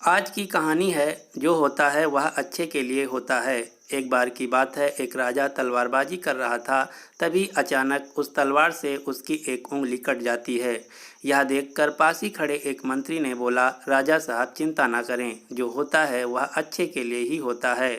आज की कहानी है, जो होता है वह अच्छे के लिए होता है। एक बार की बात है, एक राजा तलवारबाजी कर रहा था। तभी अचानक उस तलवार से उसकी एक उंगली कट जाती है। यह देखकर पास ही खड़े एक मंत्री ने बोला, राजा साहब चिंता ना करें, जो होता है वह अच्छे के लिए ही होता है।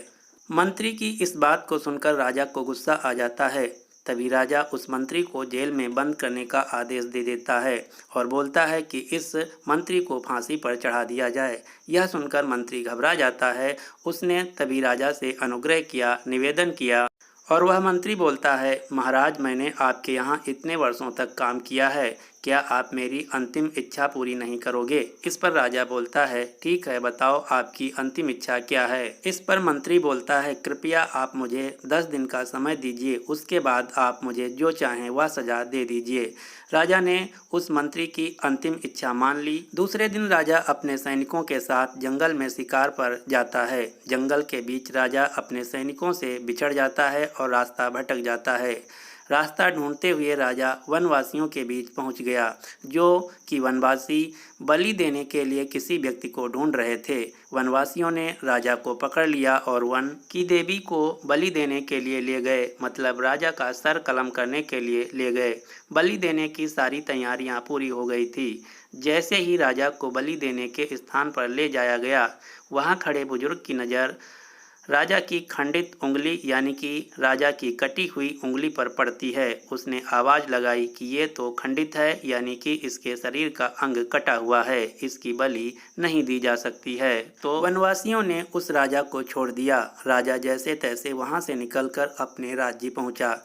मंत्री की इस बात को सुनकर राजा को गुस्सा आ जाता है। तभी राजा उस मंत्री को जेल में बंद करने का आदेश दे देता है और बोलता है कि इस मंत्री को फांसी पर चढ़ा दिया जाए। यह सुनकर मंत्री घबरा जाता है। उसने तभी राजा से अनुग्रह किया, निवेदन किया और वह मंत्री बोलता है, महाराज मैंने आपके यहाँ इतने वर्षों तक काम किया है, क्या आप मेरी अंतिम इच्छा पूरी नहीं करोगे? इस पर राजा बोलता है, ठीक है, बताओ आपकी अंतिम इच्छा क्या है? इस पर मंत्री बोलता है, कृपया आप मुझे 10 दिन का समय दीजिए, उसके बाद आप मुझे जो चाहें वह सजा दे दीजिए। राजा ने उस मंत्री की अंतिम इच्छा मान ली। दूसरे दिन राजा अपने सैनिकों के साथ जंगल में शिकार पर जाता है। जंगल के बीच राजा अपने सैनिकों से बिछड़ जाता है और रास्ता भटक जाता है। रास्ता ढूंढते हुए राजा वनवासियों के बीच पहुंच गया, जो कि वनवासी बलि देने के लिए किसी व्यक्ति को ढूंढ रहे थे। वनवासियों ने राजा को पकड़ लिया और वन की देवी को बलि देने के लिए ले गए, मतलब राजा का सर कलम करने के लिए ले गए। बलि देने की सारी तैयारियां पूरी हो गई थी। जैसे ही राजा को बलि देने के स्थान पर ले जाया गया, वहां खड़े बुजुर्ग की नज़र राजा की खंडित उंगली यानी कि राजा की कटी हुई उंगली पर पड़ती है। उसने आवाज़ लगाई कि ये तो खंडित है, यानी कि इसके शरीर का अंग कटा हुआ है, इसकी बलि नहीं दी जा सकती है। तो वनवासियों ने उस राजा को छोड़ दिया। राजा जैसे तैसे वहां से निकलकर अपने राज्य पहुंचा।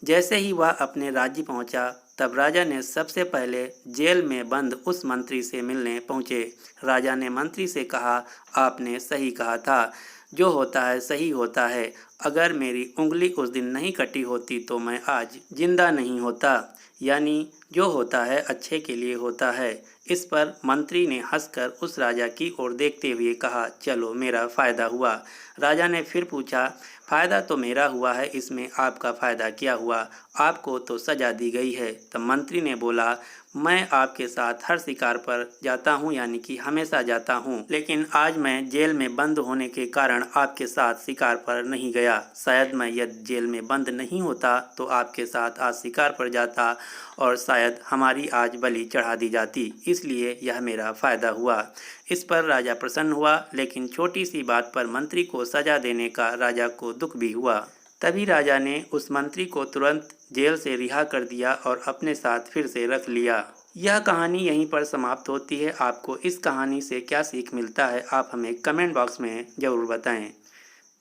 जैसे ही वह अपने राज्य पहुंचा, तब राजा ने सबसे पहले जेल में बंद उस मंत्री से मिलने पहुंचे। राजा ने मंत्री से कहा, आपने सही कहा था, जो होता है सही होता है। अगर मेरी उंगली उस दिन नहीं कटी होती तो मैं आज जिंदा नहीं होता। यानी जो होता है अच्छे के लिए होता है। इस पर मंत्री ने हंसकर उस राजा की ओर देखते हुए कहा, चलो मेरा फ़ायदा हुआ। राजा ने फिर पूछा, फ़ायदा तो मेरा हुआ है, इसमें आपका फ़ायदा क्या हुआ? आपको तो सज़ा दी गई है। तब मंत्री ने बोला, मैं आपके साथ हर शिकार पर जाता हूं, यानी कि हमेशा जाता हूं, लेकिन आज मैं जेल में बंद होने के कारण आपके साथ शिकार पर नहीं गया। शायद मैं यदि जेल में बंद नहीं होता तो आपके साथ आज शिकार पर जाता और शायद हमारी आज बलि चढ़ा दी जाती, इसलिए यह मेरा फ़ायदा हुआ। इस पर राजा प्रसन्न हुआ, लेकिन छोटी सी बात पर मंत्री को सज़ा देने का राजा को दुख भी हुआ। तभी राजा ने उस मंत्री को तुरंत जेल से रिहा कर दिया और अपने साथ फिर से रख लिया। यह कहानी यहीं पर समाप्त होती है। आपको इस कहानी से क्या सीख मिलता है, आप हमें कमेंट बॉक्स में ज़रूर बताएं।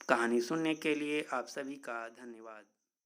कहानी सुनने के लिए आप सभी का धन्यवाद।